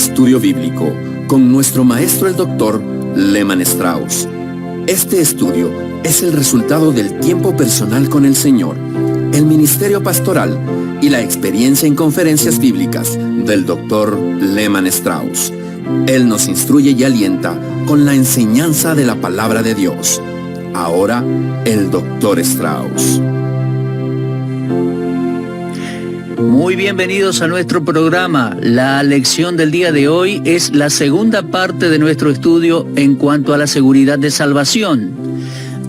Estudio Bíblico con nuestro maestro el Dr. Lehman Strauss. Este estudio es el resultado del tiempo personal con el Señor, el ministerio pastoral y la experiencia en conferencias bíblicas del Dr. Lehman Strauss. Él nos instruye y alienta con la enseñanza de la palabra de Dios. Ahora, el Dr. Strauss. Muy bienvenidos a nuestro programa. La lección del día de hoy es la segunda parte de nuestro estudio en cuanto a la seguridad de salvación.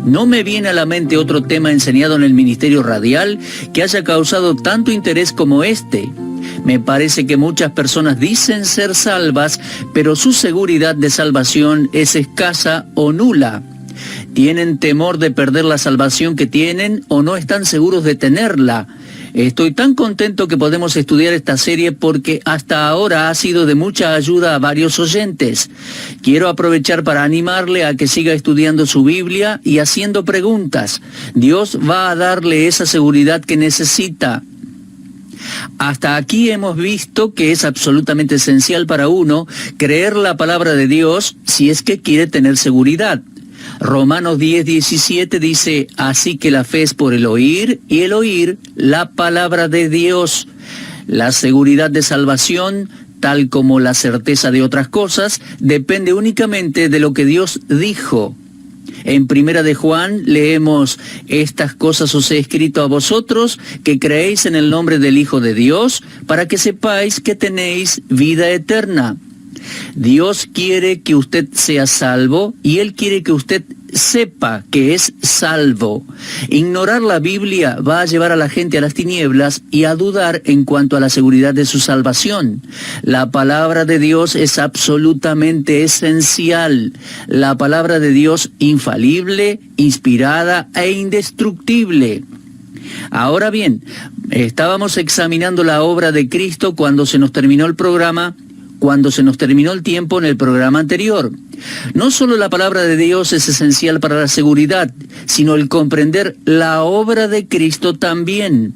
No me viene a la mente otro tema enseñado en el ministerio radial que haya causado tanto interés como este. Me parece que muchas personas dicen ser salvas, pero su seguridad de salvación es escasa o nula. Tienen temor de perder la salvación que tienen o no están seguros de tenerla. Estoy tan contento que podemos estudiar esta serie porque hasta ahora ha sido de mucha ayuda a varios oyentes. Quiero aprovechar para animarle a que siga estudiando su Biblia y haciendo preguntas. Dios va a darle esa seguridad que necesita. Hasta aquí hemos visto que es absolutamente esencial para uno creer la palabra de Dios si es que quiere tener seguridad. Romanos 10:17 dice, así que la fe es por el oír y el oír la palabra de Dios. La seguridad de salvación, tal como la certeza de otras cosas, depende únicamente de lo que Dios dijo. En Primera de Juan leemos, estas cosas os he escrito a vosotros, que creéis en el nombre del Hijo de Dios, para que sepáis que tenéis vida eterna. Dios quiere que usted sea salvo y Él quiere que usted sepa que es salvo. Ignorar la Biblia va a llevar a la gente a las tinieblas y a dudar en cuanto a la seguridad de su salvación. La palabra de Dios es absolutamente esencial. La palabra de Dios infalible, inspirada e indestructible. Ahora bien, estábamos examinando la obra de Cristo cuando se nos terminó el tiempo en el programa anterior. No solo la palabra de Dios es esencial para la seguridad, sino el comprender la obra de Cristo también.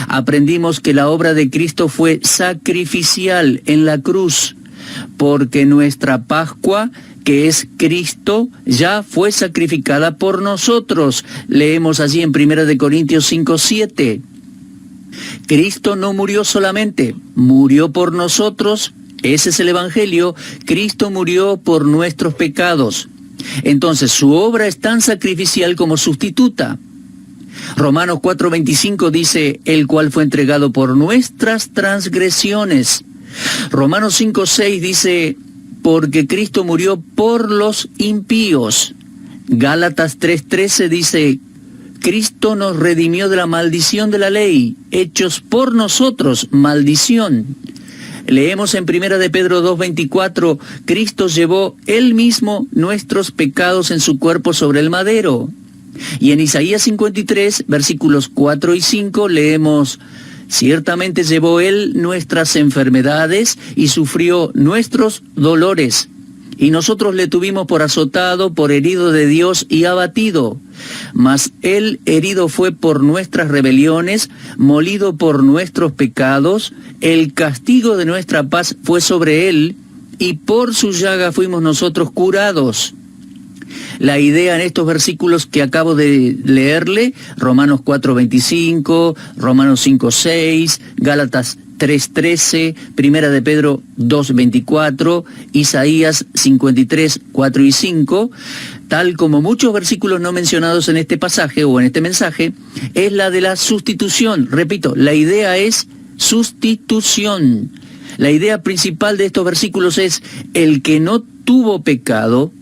Aprendimos que la obra de Cristo fue sacrificial en la cruz, porque nuestra Pascua, que es Cristo, ya fue sacrificada por nosotros. Leemos allí en 1 Corintios 5:7. Cristo no murió solamente, murió por nosotros. Ese es el Evangelio. Cristo murió por nuestros pecados. Entonces, su obra es tan sacrificial como sustituta. Romanos 4:25 dice, el cual fue entregado por nuestras transgresiones. Romanos 5:6 dice, porque Cristo murió por los impíos. Gálatas 3:13 dice, Cristo nos redimió de la maldición de la ley, hechos por nosotros maldición. Leemos en 1 de Pedro 2:24, Cristo llevó Él mismo nuestros pecados en su cuerpo sobre el madero. Y en Isaías 53, versículos 4 y 5, leemos, ciertamente llevó Él nuestras enfermedades y sufrió nuestros dolores. Y nosotros le tuvimos por azotado, por herido de Dios y abatido. Mas Él herido fue por nuestras rebeliones, molido por nuestros pecados. El castigo de nuestra paz fue sobre Él, y por su llaga fuimos nosotros curados. La idea en estos versículos que acabo de leerle, Romanos 4:25, Romanos 5:6, Gálatas 3:13, 1 de Pedro 2:24, Isaías 53, 4 y 5, tal como muchos versículos no mencionados en este pasaje o en este mensaje, es la de la sustitución. Repito, la idea es sustitución. La idea principal de estos versículos es, el que no tuvo pecado,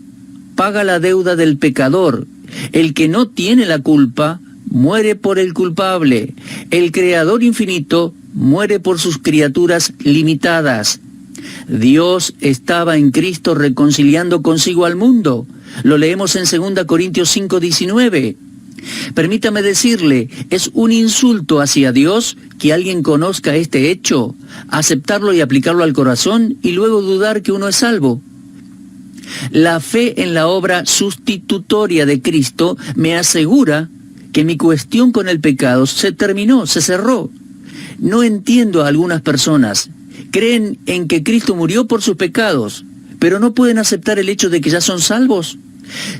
paga la deuda del pecador. El que no tiene la culpa, muere por el culpable. El Creador infinito muere por sus criaturas limitadas. Dios estaba en Cristo reconciliando consigo al mundo. Lo leemos en 2 Corintios 5:19. Permítame decirle, es un insulto hacia Dios que alguien conozca este hecho, aceptarlo y aplicarlo al corazón y luego dudar que uno es salvo. La fe en la obra sustitutoria de Cristo me asegura que mi cuestión con el pecado se terminó, se cerró. No entiendo a algunas personas creen en que Cristo murió por sus pecados, pero no pueden aceptar el hecho de que ya son salvos.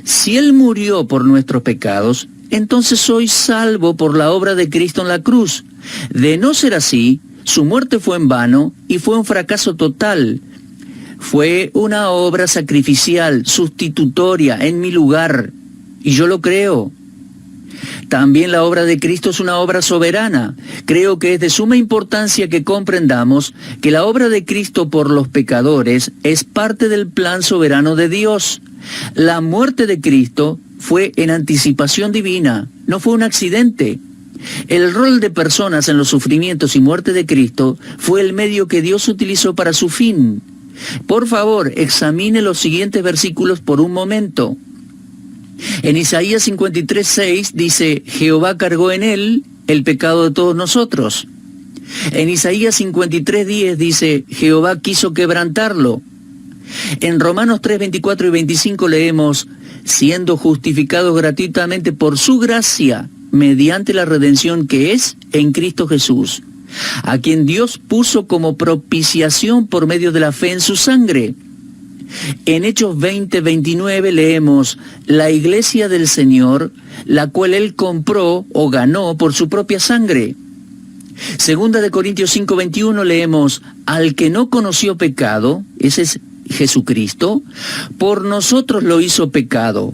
Si Él murió por nuestros pecados, entonces soy salvo por la obra de Cristo en la cruz. De no ser así, su muerte fue en vano y fue un fracaso total. Fue una obra sacrificial, sustitutoria, en mi lugar, y yo lo creo. También la obra de Cristo es una obra soberana. Creo que es de suma importancia que comprendamos que la obra de Cristo por los pecadores es parte del plan soberano de Dios. La muerte de Cristo fue en anticipación divina, no fue un accidente. El rol de personas en los sufrimientos y muerte de Cristo fue el medio que Dios utilizó para su fin. Por favor, examine los siguientes versículos por un momento. En Isaías 53:6 dice, Jehová cargó en él el pecado de todos nosotros. En Isaías 53:10 dice, Jehová quiso quebrantarlo. En Romanos 3:24 y 25 leemos, siendo justificados gratuitamente por su gracia, mediante la redención que es en Cristo Jesús, a quien Dios puso como propiciación por medio de la fe en su sangre. En Hechos 20:29 leemos, la iglesia del Señor, la cual Él compró o ganó por su propia sangre. Segunda de Corintios 5:21 leemos, al que no conoció pecado, ese es Jesucristo, por nosotros lo hizo pecado.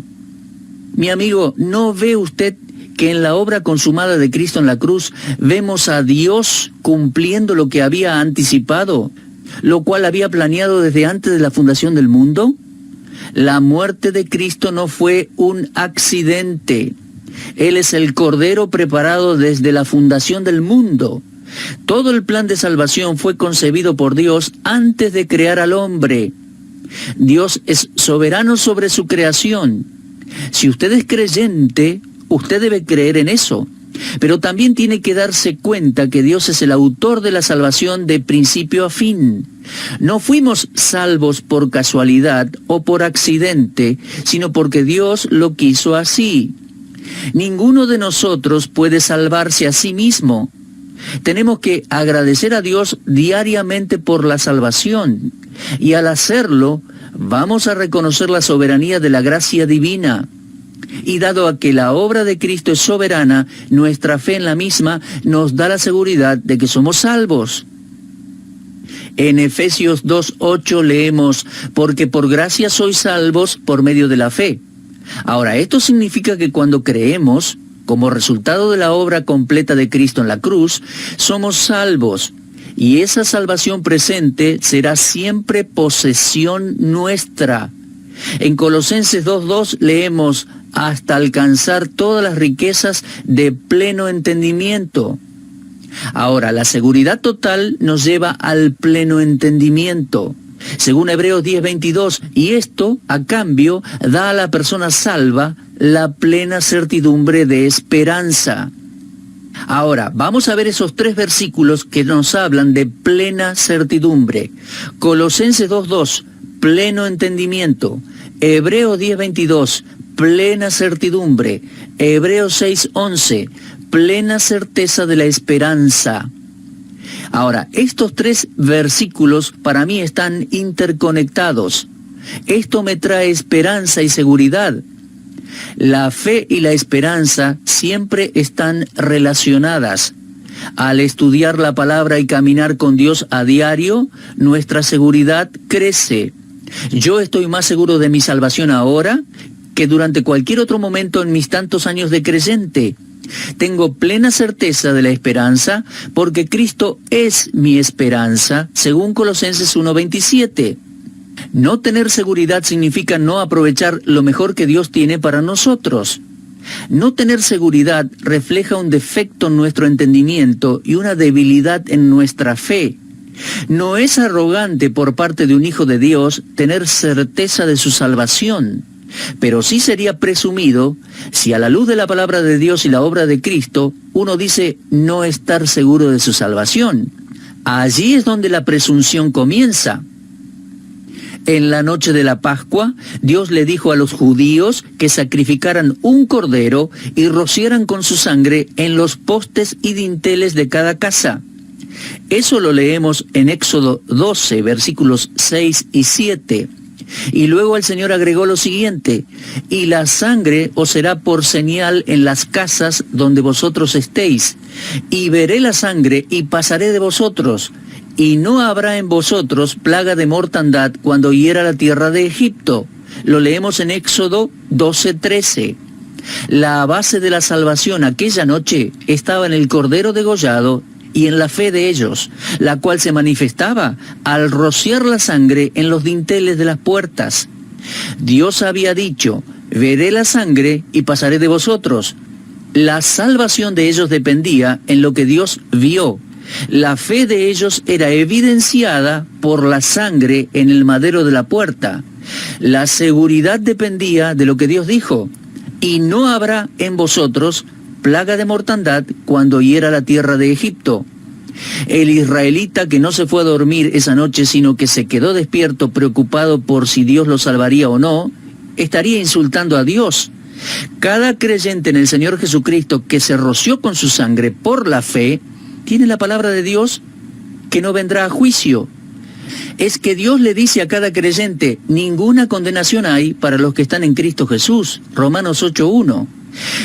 Mi amigo, ¿no ve usted que en la obra consumada de Cristo en la cruz vemos a Dios cumpliendo lo que había anticipado, lo cual había planeado desde antes de la fundación del mundo? La muerte de Cristo no fue un accidente. Él es el Cordero preparado desde la fundación del mundo. Todo el plan de salvación fue concebido por Dios antes de crear al hombre. Dios es soberano sobre su creación. Si usted es creyente, usted debe creer en eso. Pero también tiene que darse cuenta que Dios es el autor de la salvación de principio a fin. No fuimos salvos por casualidad o por accidente, sino porque Dios lo quiso así. Ninguno de nosotros puede salvarse a sí mismo. Tenemos que agradecer a Dios diariamente por la salvación, y al hacerlo, vamos a reconocer la soberanía de la gracia divina. Y dado a que la obra de Cristo es soberana, nuestra fe en la misma nos da la seguridad de que somos salvos. En Efesios 2:8 leemos, porque por gracia sois salvos por medio de la fe. Ahora, esto significa que cuando creemos, como resultado de la obra completa de Cristo en la cruz, somos salvos. Y esa salvación presente será siempre posesión nuestra. En Colosenses 2:2 leemos, hasta alcanzar todas las riquezas de pleno entendimiento. Ahora, la seguridad total nos lleva al pleno entendimiento, según Hebreos 10:22, y esto, a cambio, da a la persona salva la plena certidumbre de esperanza. Ahora, vamos a ver esos 3 versículos que nos hablan de plena certidumbre. Colosenses 2:2, pleno entendimiento. Hebreos 10:22, plena certidumbre. Hebreos 6:11, plena certeza de la esperanza. Ahora, estos 3 versículos para mí están interconectados. Esto me trae esperanza y seguridad. La fe y la esperanza siempre están relacionadas. Al estudiar la palabra y caminar con Dios a diario, nuestra seguridad crece. Yo estoy más seguro de mi salvación ahora que durante cualquier otro momento en mis tantos años de creyente. Tengo plena certeza de la esperanza porque Cristo es mi esperanza, según Colosenses 1:27. No tener seguridad significa no aprovechar lo mejor que Dios tiene para nosotros. No tener seguridad refleja un defecto en nuestro entendimiento y una debilidad en nuestra fe. No es arrogante por parte de un hijo de Dios tener certeza de su salvación, pero sí sería presumido si a la luz de la palabra de Dios y la obra de Cristo uno dice no estar seguro de su salvación. Allí es donde la presunción comienza. En la noche de la Pascua, Dios le dijo a los judíos que sacrificaran un cordero y rociaran con su sangre en los postes y dinteles de cada casa. Eso lo leemos en Éxodo 12, versículos 6 y 7. Y luego el Señor agregó lo siguiente: y la sangre os será por señal en las casas donde vosotros estéis, y veré la sangre y pasaré de vosotros, y no habrá en vosotros plaga de mortandad cuando hiera la tierra de Egipto. Lo leemos en Éxodo 12:13. La base de la salvación aquella noche estaba en el cordero degollado y en la fe de ellos, la cual se manifestaba al rociar la sangre en los dinteles de las puertas. Dios había dicho: veré la sangre y pasaré de vosotros. La salvación de ellos dependía en lo que Dios vio. La fe de ellos era evidenciada por la sangre en el madero de la puerta. La seguridad dependía de lo que Dios dijo: y no habrá en vosotros plaga de mortandad cuando hiera la tierra de Egipto. El israelita que no se fue a dormir esa noche, sino que se quedó despierto preocupado por si Dios lo salvaría o no, estaría insultando a Dios. Cada creyente en el Señor Jesucristo que se roció con su sangre por la fe, tiene la palabra de Dios que no vendrá a juicio. Es que Dios le dice a cada creyente: ninguna condenación hay para los que están en Cristo Jesús. Romanos 8:1.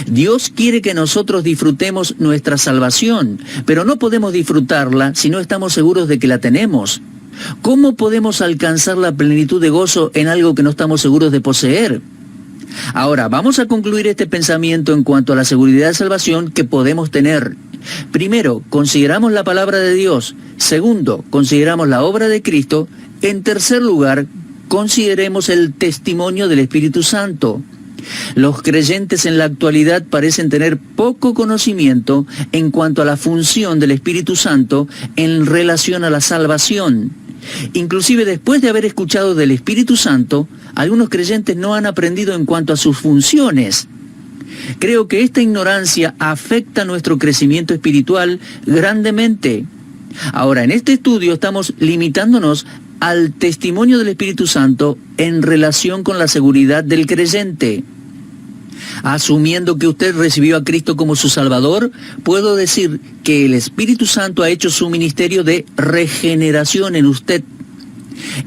Dios quiere que nosotros disfrutemos nuestra salvación, pero no podemos disfrutarla si no estamos seguros de que la tenemos. ¿Cómo podemos alcanzar la plenitud de gozo en algo que no estamos seguros de poseer? Ahora, vamos a concluir este pensamiento en cuanto a la seguridad de salvación que podemos tener. Primero, consideramos la palabra de Dios. Segundo, consideramos la obra de Cristo. En tercer lugar, consideremos el testimonio del Espíritu Santo. Los creyentes en la actualidad parecen tener poco conocimiento en cuanto a la función del Espíritu Santo en relación a la salvación. Inclusive después de haber escuchado del Espíritu Santo, algunos creyentes no han aprendido en cuanto a sus funciones. Creo que esta ignorancia afecta nuestro crecimiento espiritual grandemente. Ahora, en este estudio estamos limitándonos al testimonio del Espíritu Santo en relación con la seguridad del creyente. Asumiendo que usted recibió a Cristo como su Salvador, puedo decir que el Espíritu Santo ha hecho su ministerio de regeneración en usted.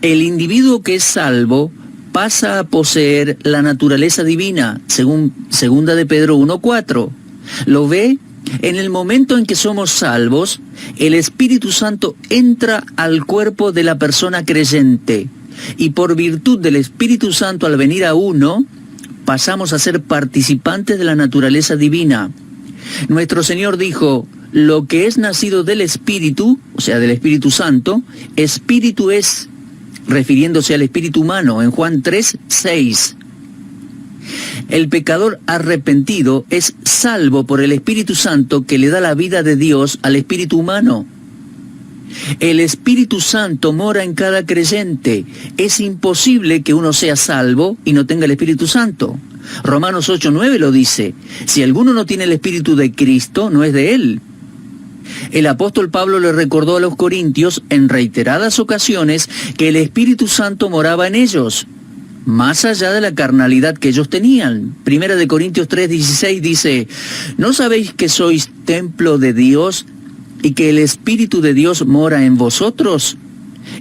El individuo que es salvo pasa a poseer la naturaleza divina, según 2 de Pedro 1:4. ¿Lo ve? En el momento en que somos salvos, el Espíritu Santo entra al cuerpo de la persona creyente, y por virtud del Espíritu Santo al venir a uno, pasamos a ser participantes de la naturaleza divina. Nuestro Señor dijo: lo que es nacido del Espíritu, o sea, del Espíritu Santo, Espíritu es, refiriéndose al espíritu humano, en Juan 3:6. El pecador arrepentido es salvo por el Espíritu Santo que le da la vida de Dios al espíritu humano. El Espíritu Santo mora en cada creyente. Es imposible que uno sea salvo y no tenga el Espíritu Santo. Romanos 8:9 lo dice: si alguno no tiene el Espíritu de Cristo, no es de él. El apóstol Pablo le recordó a los corintios en reiteradas ocasiones que el Espíritu Santo moraba en ellos, más allá de la carnalidad que ellos tenían. 1 Corintios 3:16 dice: ¿no sabéis que sois templo de Dios y que el Espíritu de Dios mora en vosotros?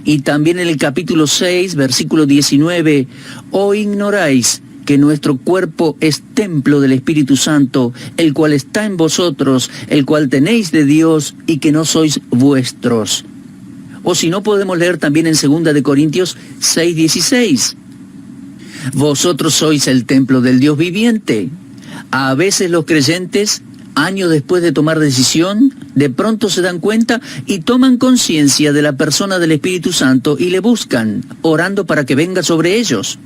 Y también en el capítulo 6, versículo 19, ¿o ignoráis que nuestro cuerpo es templo del Espíritu Santo, el cual está en vosotros, el cual tenéis de Dios y que no sois vuestros? O si no, podemos leer también en 2 de Corintios 6:16. Vosotros sois el templo del Dios viviente. A veces los creyentes, años después de tomar decisión, de pronto se dan cuenta y toman conciencia de la persona del Espíritu Santo y le buscan, orando para que venga sobre ellos.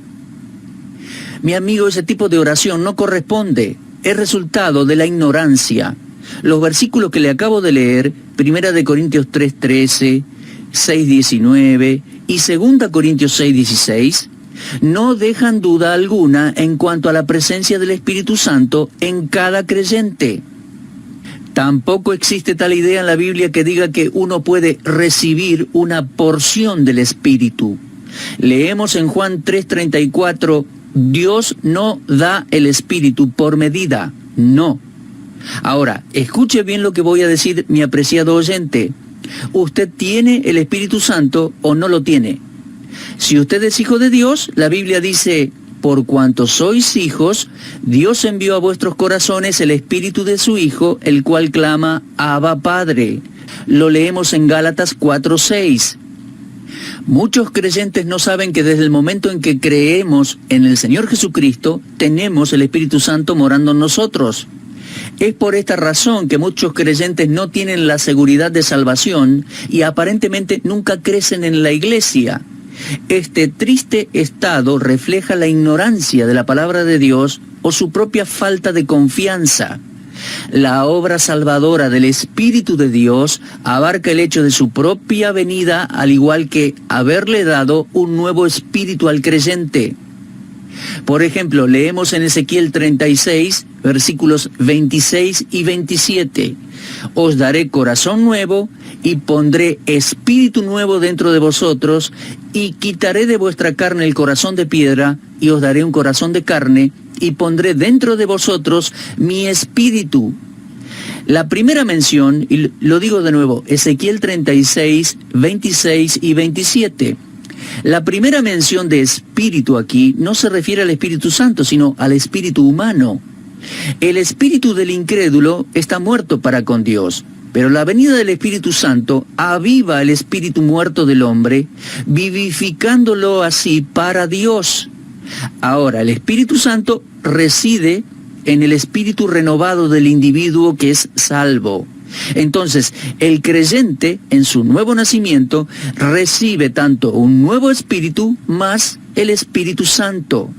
Mi amigo, ese tipo de oración no corresponde, es resultado de la ignorancia. Los versículos que le acabo de leer, 1 de Corintios 3:13, 6:19 y 2 Corintios 6:16, no dejan duda alguna en cuanto a la presencia del Espíritu Santo en cada creyente. Tampoco existe tal idea en la Biblia que diga que uno puede recibir una porción del Espíritu. Leemos en Juan 3:34, Dios no da el Espíritu por medida, no. Ahora, escuche bien lo que voy a decir, mi apreciado oyente. ¿Usted tiene el Espíritu Santo o no lo tiene? Si usted es hijo de Dios, la Biblia dice: por cuanto sois hijos, Dios envió a vuestros corazones el Espíritu de su Hijo, el cual clama: Abba, Padre. Lo leemos en Gálatas 4:6. Muchos creyentes no saben que desde el momento en que creemos en el Señor Jesucristo, tenemos el Espíritu Santo morando en nosotros. Es por esta razón que muchos creyentes no tienen la seguridad de salvación y aparentemente nunca crecen en la iglesia. Este triste estado refleja la ignorancia de la palabra de Dios o su propia falta de confianza. La obra salvadora del Espíritu de Dios abarca el hecho de su propia venida, al igual que haberle dado un nuevo espíritu al creyente. Por ejemplo, leemos en Ezequiel 36, versículos 26 y 27. Os daré corazón nuevo y pondré espíritu nuevo dentro de vosotros, y quitaré de vuestra carne el corazón de piedra, y os daré un corazón de carne, y pondré dentro de vosotros mi espíritu. La primera mención, y lo digo de nuevo, Ezequiel 36, 26 y 27. La primera mención de espíritu aquí no se refiere al Espíritu Santo, sino al espíritu humano. El espíritu del incrédulo está muerto para con Dios, pero la venida del Espíritu Santo aviva el espíritu muerto del hombre, vivificándolo así para Dios. Ahora, el Espíritu Santo reside en el espíritu renovado del individuo que es salvo. Entonces, el creyente, en su nuevo nacimiento, recibe tanto un nuevo espíritu más el Espíritu Santo.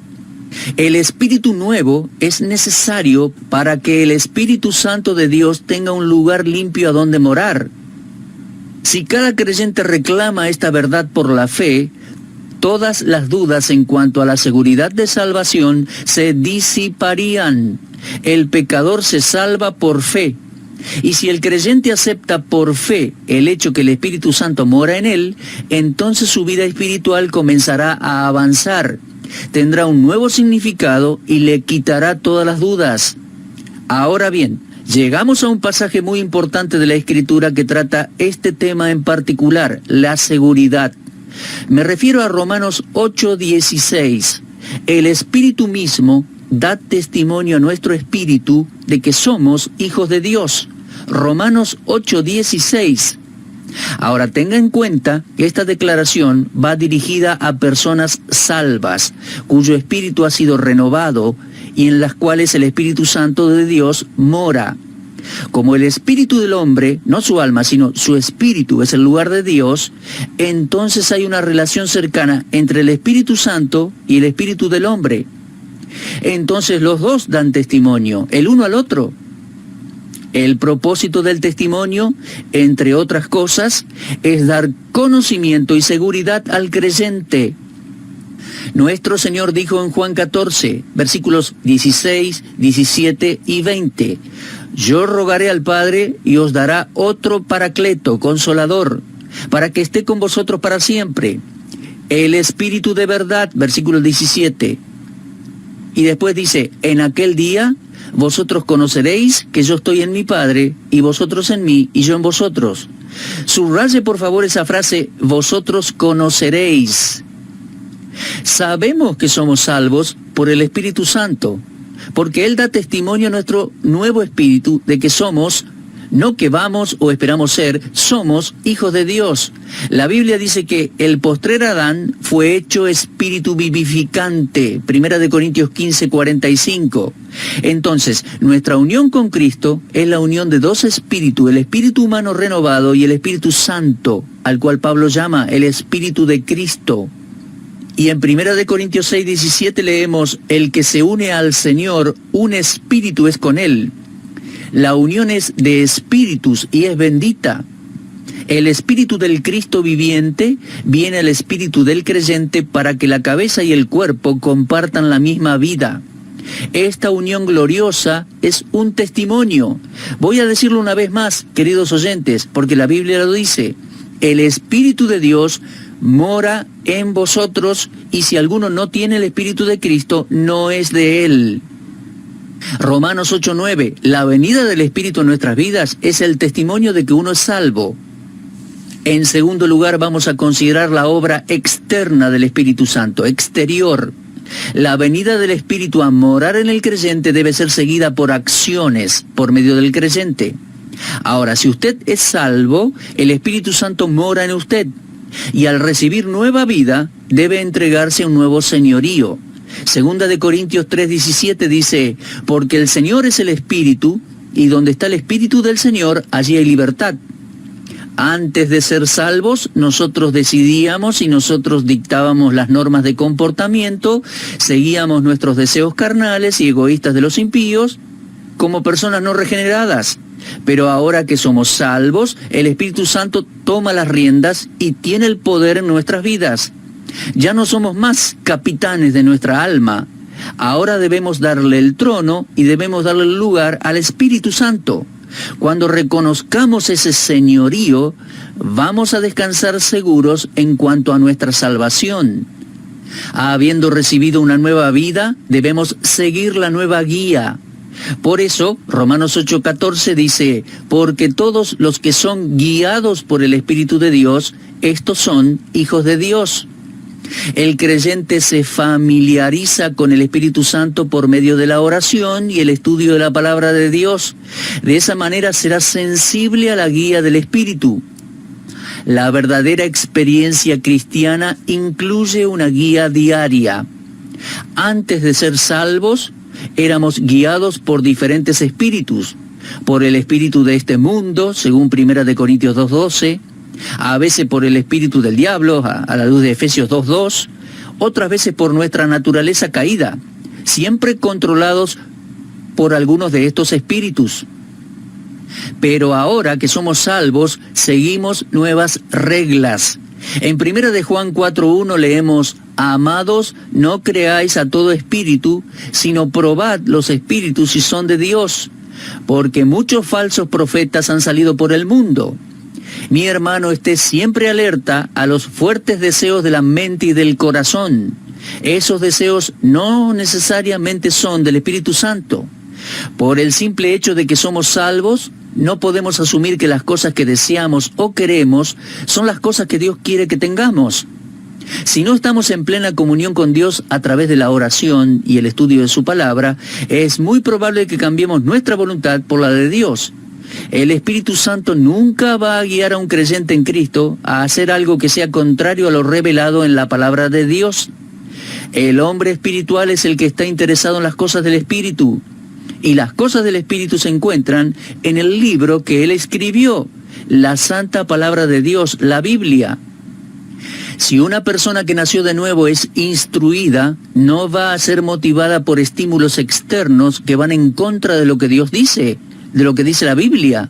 El Espíritu nuevo es necesario para que el Espíritu Santo de Dios tenga un lugar limpio a donde morar. Si cada creyente reclama esta verdad por la fe, todas las dudas en cuanto a la seguridad de salvación se disiparían. El pecador se salva por fe. Y si el creyente acepta por fe el hecho que el Espíritu Santo mora en él, entonces su vida espiritual comenzará a avanzar. Tendrá un nuevo significado y le quitará todas las dudas. Ahora bien, llegamos a un pasaje muy importante de la Escritura que trata este tema en particular, la seguridad. Me refiero a Romanos 8:16. El Espíritu mismo da testimonio a nuestro espíritu de que somos hijos de Dios. Romanos 8:16. Ahora tenga en cuenta que esta declaración va dirigida a personas salvas, cuyo espíritu ha sido renovado y en las cuales el Espíritu Santo de Dios mora. Como el espíritu del hombre, no su alma, sino su espíritu es el lugar de Dios, entonces hay una relación cercana entre el Espíritu Santo y el espíritu del hombre. Entonces los dos dan testimonio, el uno al otro. El propósito del testimonio, entre otras cosas, es dar conocimiento y seguridad al creyente. Nuestro Señor dijo en Juan 14, versículos 16, 17 y 20, yo rogaré al Padre y os dará otro Paracleto, Consolador, para que esté con vosotros para siempre. El Espíritu de verdad, versículo 17. Y después dice, en aquel día vosotros conoceréis que yo estoy en mi Padre, y vosotros en mí, y yo en vosotros. Subraye por favor esa frase, vosotros conoceréis. Sabemos que somos salvos por el Espíritu Santo, porque Él da testimonio a nuestro nuevo espíritu de que somos, no que vamos o esperamos ser, somos hijos de Dios. La Biblia dice que el postrer Adán fue hecho espíritu vivificante, 1 Corintios 15:45. Entonces, nuestra unión con Cristo es la unión de dos espíritus, el espíritu humano renovado y el Espíritu Santo, al cual Pablo llama el Espíritu de Cristo. Y en 1 Corintios 6:17 leemos, el que se une al Señor, un espíritu es con Él. La unión es de espíritus y es bendita. El espíritu del Cristo viviente viene al espíritu del creyente para que la cabeza y el cuerpo compartan la misma vida. Esta unión gloriosa es un testimonio. Voy a decirlo una vez más, queridos oyentes, porque la Biblia lo dice. El Espíritu de Dios mora en vosotros, y si alguno no tiene el Espíritu de Cristo, no es de Él. Romanos 8:9, la venida del Espíritu en nuestras vidas es el testimonio de que uno es salvo. En segundo lugar, vamos a considerar la obra externa del Espíritu Santo, exterior. La venida del Espíritu a morar en el creyente debe ser seguida por acciones por medio del creyente. Ahora, si usted es salvo, el Espíritu Santo mora en usted, y al recibir nueva vida, debe entregarse a un nuevo señorío. Segunda de Corintios 3:17 dice, porque el Señor es el Espíritu, y donde está el Espíritu del Señor, allí hay libertad. Antes de ser salvos, nosotros decidíamos y nosotros dictábamos las normas de comportamiento, seguíamos nuestros deseos carnales y egoístas de los impíos, como personas no regeneradas. Pero ahora que somos salvos, el Espíritu Santo toma las riendas y tiene el poder en nuestras vidas. Ya no somos más capitanes de nuestra alma. Ahora debemos darle el trono y debemos darle el lugar al Espíritu Santo. Cuando reconozcamos ese señorío, vamos a descansar seguros en cuanto a nuestra salvación. Habiendo recibido una nueva vida, debemos seguir la nueva guía. Por eso, Romanos 8:14 dice, porque todos los que son guiados por el Espíritu de Dios, estos son hijos de Dios. El creyente se familiariza con el Espíritu Santo por medio de la oración y el estudio de la palabra de Dios. De esa manera será sensible a la guía del Espíritu. La verdadera experiencia cristiana incluye una guía diaria. Antes de ser salvos, éramos guiados por diferentes espíritus, por el espíritu de este mundo, según 1 de Corintios 2:12, a veces por el espíritu del diablo, a la luz de Efesios 2:2, otras veces por nuestra naturaleza caída, siempre controlados por algunos de estos espíritus. Pero ahora que somos salvos, seguimos nuevas reglas. En 1 de Juan 4:1 leemos, amados, no creáis a todo espíritu, sino probad los espíritus si son de Dios, porque muchos falsos profetas han salido por el mundo. Mi hermano, esté siempre alerta a los fuertes deseos de la mente y del corazón. Esos deseos no necesariamente son del Espíritu Santo. Por el simple hecho de que somos salvos, no podemos asumir que las cosas que deseamos o queremos son las cosas que Dios quiere que tengamos. Si no estamos en plena comunión con Dios a través de la oración y el estudio de su palabra, es muy probable que cambiemos nuestra voluntad por la de Dios. El Espíritu Santo nunca va a guiar a un creyente en Cristo a hacer algo que sea contrario a lo revelado en la palabra de Dios. El hombre espiritual es el que está interesado en las cosas del Espíritu. Y las cosas del Espíritu se encuentran en el libro que él escribió, la santa palabra de Dios, la Biblia. Si una persona que nació de nuevo es instruida, no va a ser motivada por estímulos externos que van en contra de lo que Dios dice, de lo que dice la Biblia.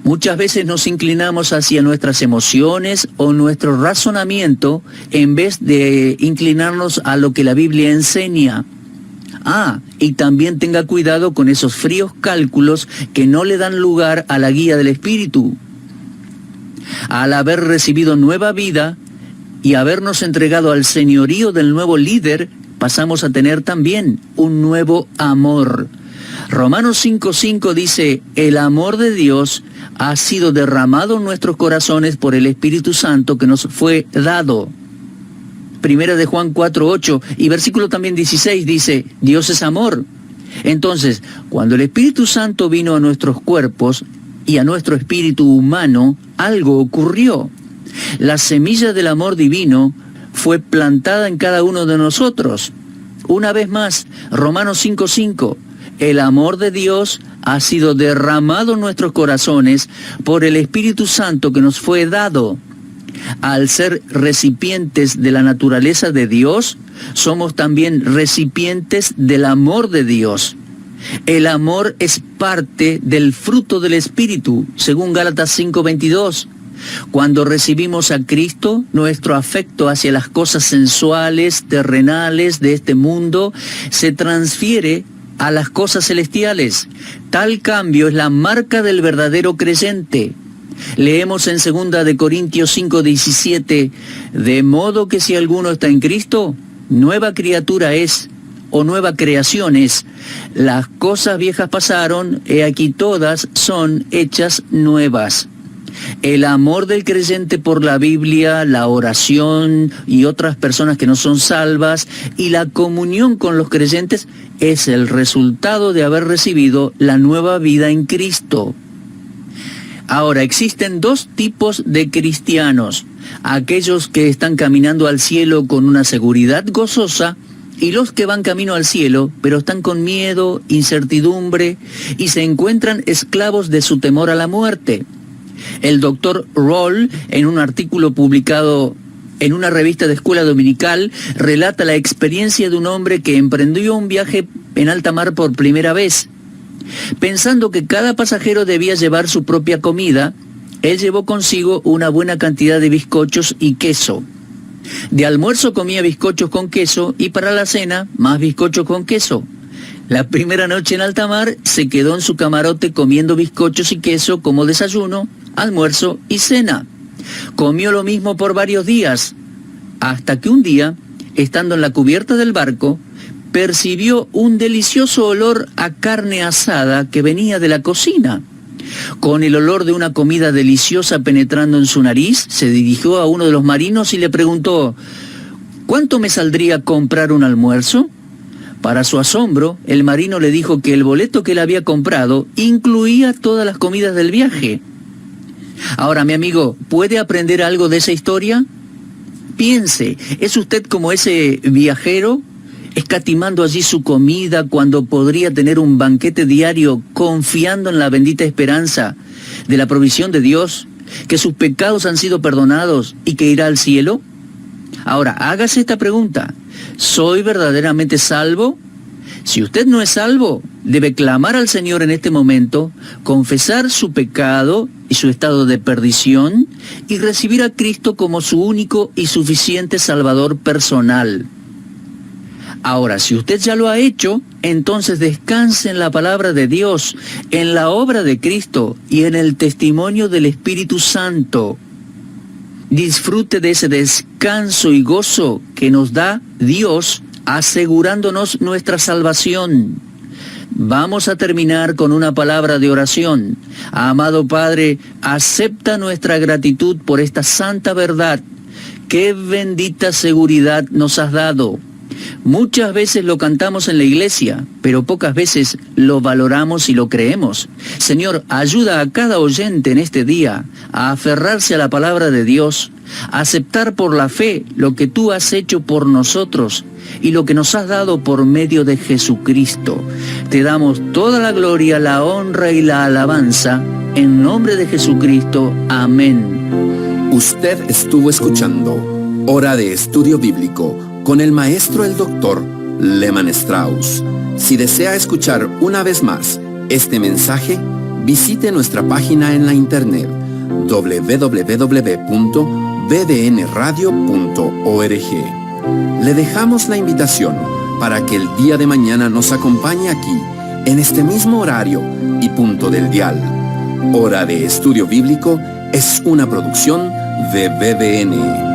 Muchas veces nos inclinamos hacia nuestras emociones o nuestro razonamiento en vez de inclinarnos a lo que la Biblia enseña. Y también tenga cuidado con esos fríos cálculos que no le dan lugar a la guía del Espíritu. Al haber recibido nueva vida y habernos entregado al señorío del nuevo líder, pasamos a tener también un nuevo amor. Romanos 5:5 dice, el amor de Dios ha sido derramado en nuestros corazones por el Espíritu Santo que nos fue dado. 1 de Juan 4:8 y versículo también 16 dice, Dios es amor. Entonces, cuando el Espíritu Santo vino a nuestros cuerpos y a nuestro espíritu humano, algo ocurrió. La semilla del amor divino fue plantada en cada uno de nosotros. Una vez más, Romanos 5:5, el amor de Dios ha sido derramado en nuestros corazones por el Espíritu Santo que nos fue dado. Al ser recipientes de la naturaleza de Dios, somos también recipientes del amor de Dios. El amor es parte del fruto del Espíritu, según Gálatas 5:22. Cuando recibimos a Cristo, nuestro afecto hacia las cosas sensuales, terrenales de este mundo, se transfiere a las cosas celestiales. Tal cambio es la marca del verdadero creyente. Leemos en 2 de Corintios 5:17, de modo que si alguno está en Cristo, nueva criatura es, o nueva creación es. Las cosas viejas pasaron, he aquí todas son hechas nuevas. El amor del creyente por la Biblia, la oración y otras personas que no son salvas y la comunión con los creyentes es el resultado de haber recibido la nueva vida en Cristo. Ahora, existen dos tipos de cristianos: aquellos que están caminando al cielo con una seguridad gozosa y los que van camino al cielo, pero están con miedo, incertidumbre y se encuentran esclavos de su temor a la muerte. El doctor Roll, en un artículo publicado en una revista de escuela dominical, relata la experiencia de un hombre que emprendió un viaje en alta mar por primera vez. Pensando que cada pasajero debía llevar su propia comida, él llevó consigo una buena cantidad de bizcochos y queso. De almuerzo comía bizcochos con queso y para la cena más bizcochos con queso. La primera noche en alta mar se quedó en su camarote comiendo bizcochos y queso como desayuno, almuerzo y cena. Comió lo mismo por varios días, hasta que un día, estando en la cubierta del barco, percibió un delicioso olor a carne asada que venía de la cocina. Con el olor de una comida deliciosa penetrando en su nariz, se dirigió a uno de los marinos y le preguntó: ¿cuánto me saldría comprar un almuerzo? Para su asombro, el marino le dijo que el boleto que él había comprado incluía todas las comidas del viaje. Ahora, mi amigo, ¿puede aprender algo de esa historia? Piense, ¿es usted como ese viajero, escatimando allí su comida cuando podría tener un banquete diario, confiando en la bendita esperanza de la provisión de Dios, que sus pecados han sido perdonados y que irá al cielo? Ahora, hágase esta pregunta: ¿soy verdaderamente salvo? Si usted no es salvo, debe clamar al Señor en este momento, confesar su pecado y su estado de perdición y recibir a Cristo como su único y suficiente Salvador personal. Ahora, si usted ya lo ha hecho, entonces descanse en la palabra de Dios, en la obra de Cristo y en el testimonio del Espíritu Santo. Disfrute de ese descanso y gozo que nos da Dios, asegurándonos nuestra salvación. Vamos a terminar con una palabra de oración. Amado Padre, acepta nuestra gratitud por esta santa verdad. ¡Qué bendita seguridad nos has dado! Muchas veces lo cantamos en la iglesia, pero pocas veces lo valoramos y lo creemos. Señor, ayuda a cada oyente en este día a aferrarse a la palabra de Dios, a aceptar por la fe lo que tú has hecho por nosotros y lo que nos has dado por medio de Jesucristo. Te damos toda la gloria, la honra y la alabanza, en nombre de Jesucristo. Amén. Usted estuvo escuchando Hora de Estudio Bíblico con el maestro el doctor Lehman Strauss. Si desea escuchar una vez más este mensaje, visite nuestra página en la internet www.bbnradio.org. Le dejamos la invitación para que el día de mañana nos acompañe aquí, en este mismo horario y punto del dial. Hora de Estudio Bíblico es una producción de BBN.